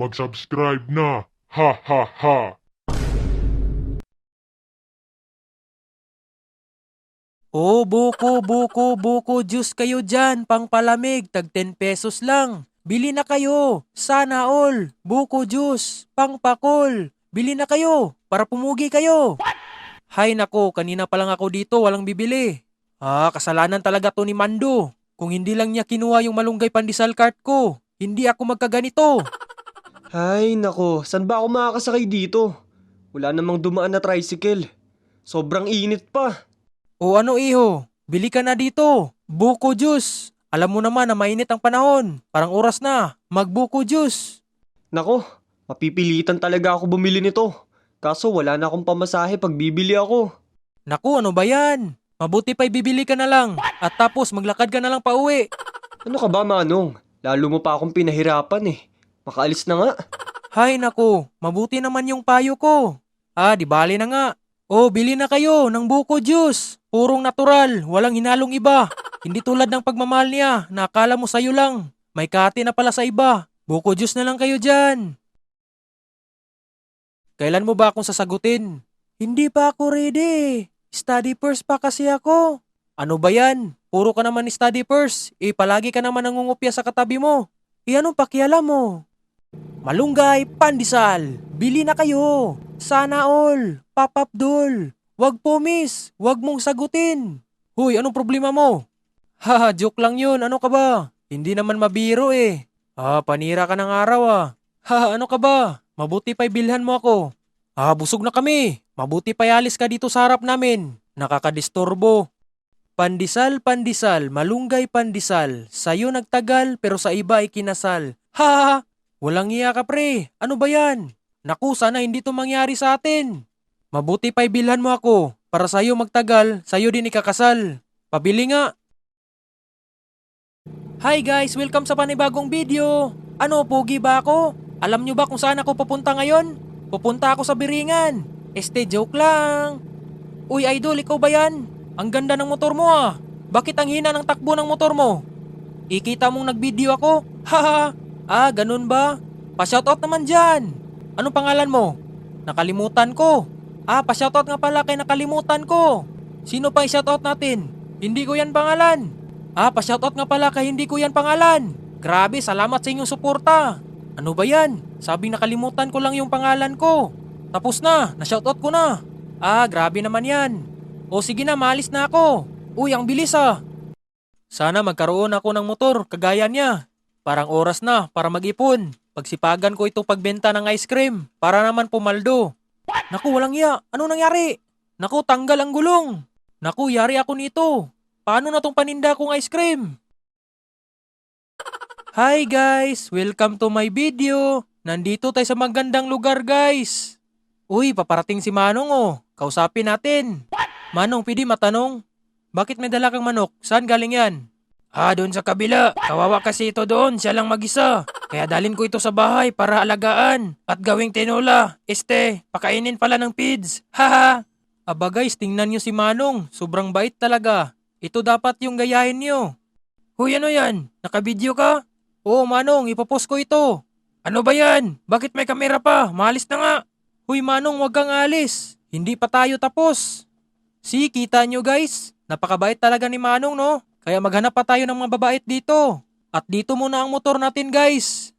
mag-subscribe na. Ha ha ha. Oh, buko juice kayo dyan, pang palamig, tag 10 pesos lang. Bili na kayo, sana all, buko juice, pang pakol. Bili na kayo, para pumugi kayo. Hay nako, kanina pa lang ako dito, walang bibili. Kasalanan talaga to ni Mando. Kung hindi lang niya kinuha yung malunggay pandesal cart ko, hindi ako magkaganito. Ay, nako. Saan ba ako makakasakay dito? Wala namang dumaan na tricycle. Sobrang init pa. O ano iho, bili ka na dito, buko juice. Alam mo naman na mainit ang panahon, parang oras na, magbuko juice. Nako, mapipilitan talaga ako bumili nito. Kaso wala na akong pamasahe pag bibili ako. Naku, ano ba yan? Mabuti pa'y bibili ka na lang at tapos maglakad ka na lang pauwi. Ano ka ba, Manong? Lalo mo pa akong pinahirapan eh. Makaalis na nga. Hay naku, mabuti naman yung payo ko. Di bali na nga. Bili na kayo ng buko juice. Purong natural, walang hinalong iba. Hindi tulad ng pagmamahal niya na akala mo sa'yo lang. May kati na pala sa iba. Buko juice na lang kayo dyan. Kailan mo ba akong sasagutin? Hindi pa ako ready. Study first pa kasi ako. Ano ba yan? Puro ka naman ni study first. Palagi ka naman nangungupya sa katabi mo. Anong pakialam mo? Malunggay, pandesal. Bili na kayo. Sana all. Papapdol. Wag po miss. Wag mong sagutin. Huy, anong problema mo? Joke lang yun. Ano ka ba? Hindi naman mabiro eh. Panira ka ng araw ah. Ano ka ba? Mabuti pa'y bilhan mo ako. Busog na kami. Mabuti pa'y alis ka dito sa harap namin. Nakakadisturbo. Pandesal, malunggay pandesal. Sa'yo nagtagal pero sa iba ay kinasal. Walang iya ka pre. Ano ba yan? Naku, sana hindi to mangyari sa atin. Mabuti pa'y bilhan mo ako. Para sa'yo magtagal, sa'yo din ikakasal. Pabili nga. Hi guys, welcome sa panibagong video. Ano, pogi ba ako? Alam nyo ba kung saan ako pupunta ngayon? Pupunta ako sa Biringan. Joke lang. Uy idol, ikaw ba yan? Ang ganda ng motor mo ah. Bakit ang hina ng takbo ng motor mo? Ikita mong nag-video ako? Ganun ba? Pa-shoutout naman dyan. Anong pangalan mo? Nakalimutan ko. Pa-shoutout nga pala kay nakalimutan ko. Sino pa i-shoutout natin? Hindi ko yan pangalan. Pa-shoutout nga pala kay hindi ko yan pangalan. Grabe, salamat sa inyong suporta. Ano ba yan? Sabing nakalimutan ko lang yung pangalan ko. Tapos na, na-shoutout ko na. Grabe naman yan. O sige na, maalis na ako. Uy, ang bilis ah. Sana magkaroon ako ng motor, kagaya niya. Parang oras na para mag-ipon. Pagsipagan ko itong pagbenta ng ice cream para naman pumaldo. Naku, walang iya. Ano nangyari? Naku, tanggal ang gulong. Naku, yari ako nito. Paano na tong paninda kong ice cream? Hi guys! Welcome to my video. Nandito tayo sa magandang lugar guys. Uy, paparating si Manong oh. Kausapin natin. Manong, pwede matanong? Bakit may dala kang manok? Saan galing yan? Doon sa kabila. Kawawa kasi ito doon. Siya lang mag-isa. Kaya dalhin ko ito sa bahay para alagaan. At gawing tinola. Pakainin pala ng pids. Aba guys, tingnan nyo si Manong. Sobrang bait talaga. Ito dapat yung gayahin nyo. Huy, ano yan? Nakabidyo ka? Oo Manong, ipopost ko ito. Ano ba yan? Bakit may kamera pa? Maalis na nga. Huy Manong, wag kang alis. Hindi pa tayo tapos. Kita nyo guys? Napakabait talaga ni Manong no? Kaya maghanap pa tayo ng mga babait dito. At dito muna ang motor natin guys.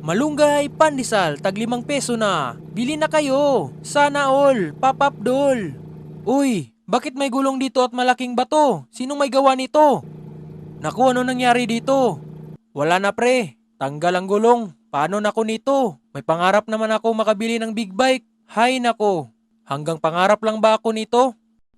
Malunggay, pandesal, tag 5 peso na. Bili na kayo. Sana all, papapdol. Uy, bakit may gulong dito at malaking bato? Sinong may gawa nito? Naku, ano nangyari dito? Wala na pre, tanggal ang gulong. Paano na ako nito? May pangarap naman ako makabili ng big bike. Hay nako, hanggang pangarap lang ba ako nito?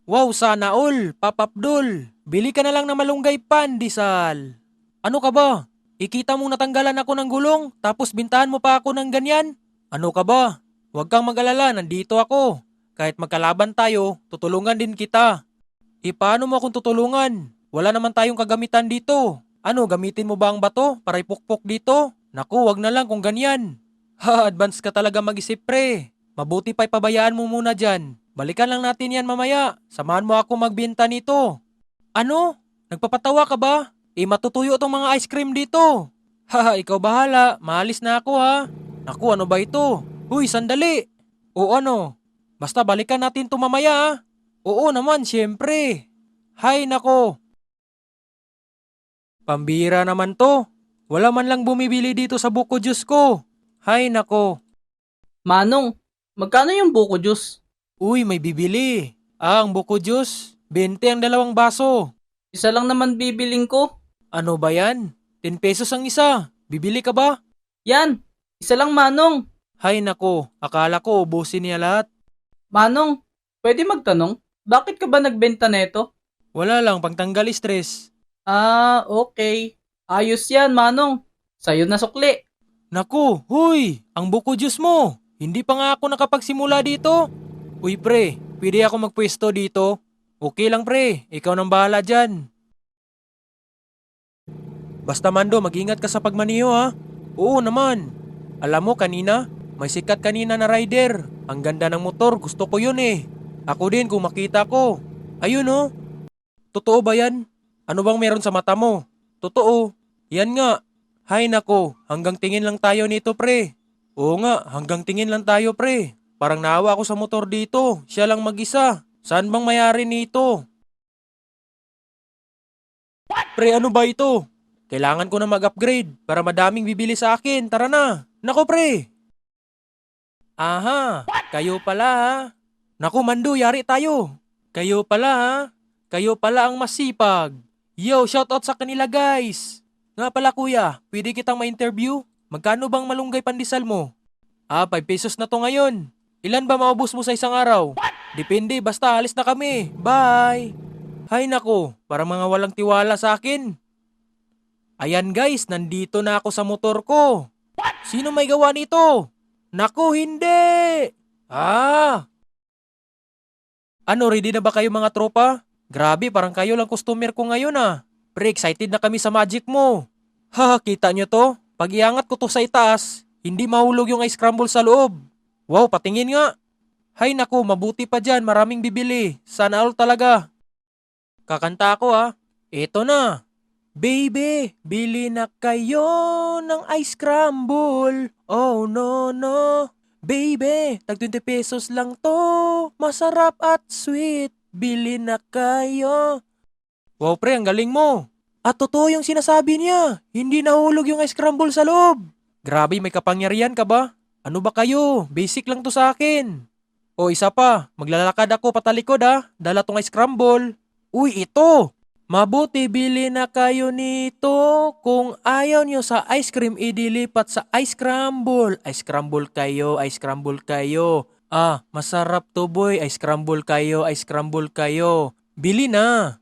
Wow, sana all, papapdol. Bili ka na lang ng malunggay pandesal. Ano ka ba? Ikita mong natanggalan ako ng gulong, tapos bintahan mo pa ako ng ganyan? Ano ka ba? Huwag kang mag-alala, nandito ako. Kahit magkalaban tayo, tutulungan din kita. Paano mo akong tutulungan? Wala naman tayong kagamitan dito. Ano, gamitin mo ba ang bato para ipukpok dito? Naku, wag na lang kung ganyan. Advance ka talaga mag-isip pre. Mabuti pa'y pabayaan mo muna dyan. Balikan lang natin yan mamaya. Samahan mo ako magbenta nito. Ano? Nagpapatawa ka ba? Matutuyo tong mga ice cream dito. Haha, ikaw bahala. Maalis na ako ha. Naku, ano ba ito? Huy, sandali. O ano? Basta balikan natin to mamaya ha. Oo naman, syempre. Hay nako. Pambira naman to. Wala man lang bumibili dito sa buko juice ko. Hay nako. Manong, magkano yung buko juice? Uy, may bibili. Ang buko juice, 20 ang dalawang baso. Isa lang naman bibiling ko. Ano ba yan? 10 pesos ang isa. Bibili ka ba? Yan, isa lang Manong. Hay nako, akala ko ubusin niya lahat. Manong, pwede magtanong? Bakit ka ba nagbenta neto? Wala lang, pangtanggal stress. Ah, okay. Ayos yan, Manong. Sa'yo na sukli. Naku, huy, ang buko juice mo. Hindi pa nga ako nakapagsimula dito. Uy pre, pwede ako magpwesto dito? Okay lang pre, ikaw nang bahala dyan. Basta Mando, mag-ingat ka sa pagmaniho ha. Oo naman. Alam mo kanina, may sikat kanina na rider. Ang ganda ng motor, gusto ko yun eh. Ako din kung makita ko. Ayun oh. Totoo ba yan? Ano bang meron sa mata mo? Totoo. Yan nga. Hay nako, hanggang tingin lang tayo nito pre. Oo nga, hanggang tingin lang tayo pre. Parang naawa ako sa motor dito. Siya lang mag-isa. Saan bang mayari nito? Pre, ano ba ito? Kailangan ko na mag-upgrade para madaming bibili sa akin. Tara na. Nako pre. Aha, kayo pala ha. Naku Mando, yari tayo. Kayo pala ha. Kayo pala ang masipag. Yo, shoutout sa kanila guys. Nga pala kuya, pwede kitang ma-interview? Magkano bang malunggay pandesal mo? 5 pesos na to ngayon. Ilan ba maubos mo sa isang araw? Depende, basta alis na kami. Bye! Hay nako, para mga walang tiwala sa akin. Ayan guys, nandito na ako sa motor ko. Sino may gawa nito? Naku, hindi! Ano, ready na ba kayo mga tropa? Grabe, parang kayo lang customer ko ngayon ah. Pre, excited na kami sa magic mo. Haha, kita nyo to? Pag iangat ko to sa itaas, hindi mahulog yung ice crumble sa loob. Wow, patingin nga. Hay naku, mabuti pa dyan, maraming bibili. Sana all talaga. Kakanta ako ah. Eto na. Baby, bili na kayo ng ice crumble. Oh no no. Baby, tag 20 pesos lang to. Masarap at sweet. Bili na kayo. Wow pre, ang galing mo. At totoo yung sinasabi niya. Hindi nahulog yung ice crumble sa loob. Grabe, may kapangyarihan ka ba? Ano ba kayo? Basic lang to sa akin. O isa pa, maglalakad ako patalikod ha. Dala tong ice crumble. Uy, ito. Mabuti bili na kayo nito. Kung ayaw nyo sa ice cream, idilipat sa ice crumble. Ice crumble kayo, ice crumble kayo. Masarap to boy. Ice crumble kayo, ice crumble kayo. Bili na.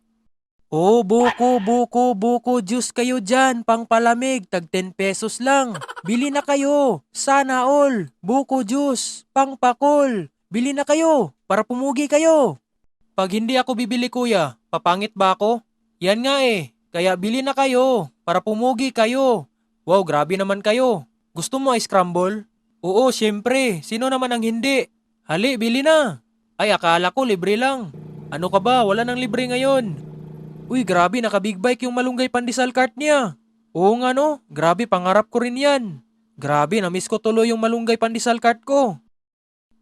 Oh, buko juice kayo dyan, pang palamig, tag 10 pesos lang. Bili na kayo, sana all, buko juice, pang pakol. Bili na kayo, para pumugi kayo. Pag hindi ako bibili kuya, papangit ba ako? Yan nga eh, kaya bili na kayo, para pumugi kayo. Wow, grabe naman kayo. Gusto mo ice crumble? Oo, syempre, sino naman ang hindi? Hali, bili na. Ay, akala ko libre lang. Ano ka ba, wala nang libre ngayon. Uy, grabe, naka-big bike yung malunggay pandesal cart niya. Oo nga no, grabe, pangarap ko rin yan. Grabe, na-miss ko tuloy yung malunggay pandesal cart ko.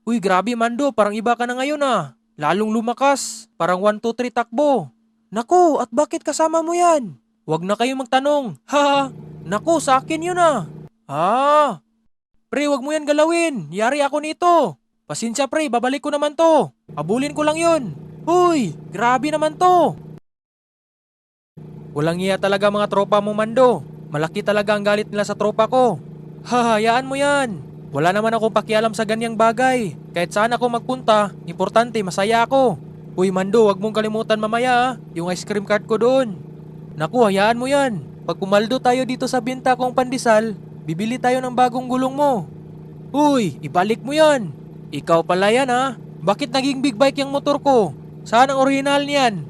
Uy, grabe Mando, parang iba ka na ngayon ah. Lalong lumakas, parang 1, 2, 3 takbo. Naku, at bakit kasama mo yan? Huwag na kayong magtanong. Ha, naku, sa akin yun ah. Pre, wag mo yan galawin. Yari ako nito. Pasensya pre, babalik ko naman to. Abulin ko lang yun. Uy, grabe naman to. Walang iya talaga mga tropa mo Mando. Malaki talaga ang galit nila sa tropa ko. Hayaan mo yan. Wala naman akong pakialam sa ganyang bagay. Kahit saan ako magpunta, importante masaya ako. Uy Mando, wag mong kalimutan mamaya yung ice cream cart ko doon. Naku, hayaan mo yan. Pag pumaldo tayo dito sa binta kong pandesal, bibili tayo ng bagong gulong mo. Uy, ibalik mo yan. Ikaw pala yan ha. Bakit naging big bike yung motor ko? Saan ang original niyan?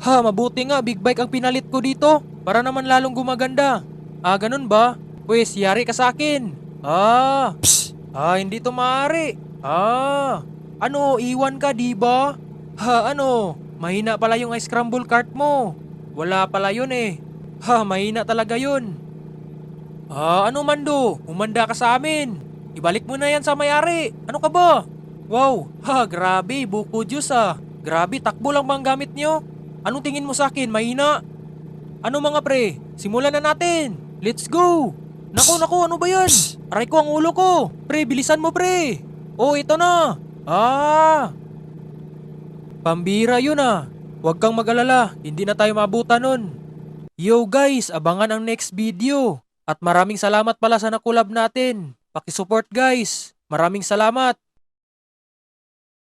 Mabuti nga big bike ang pinalit ko dito para naman lalong gumaganda. Ganun ba? Pwes, yari ka sa akin. Hindi to maaari. Ano, iwan ka diba? Ano, mahina pala yung ice crumble cart mo. Wala pala yun eh. Ha, mahina talaga yun. Ano Mando? Humanda ka sa amin. Ibalik mo na yan sa may-ari. Ano ka ba? Wow, grabe, buko juice Grabe, takbo lang bang gamit nyo? Anong tingin mo sa akin, mahina? Ano mga pre, simulan na natin. Let's go! Naku, ano ba yan? Aray ko ang ulo ko. Pre, bilisan mo pre. Oh, ito na. Pambira yun Huwag kang mag-alala, hindi na tayo maabutan nun. Yo guys, abangan ang next video. At maraming salamat pala sa nakulab natin. Pakisupport guys. Maraming salamat.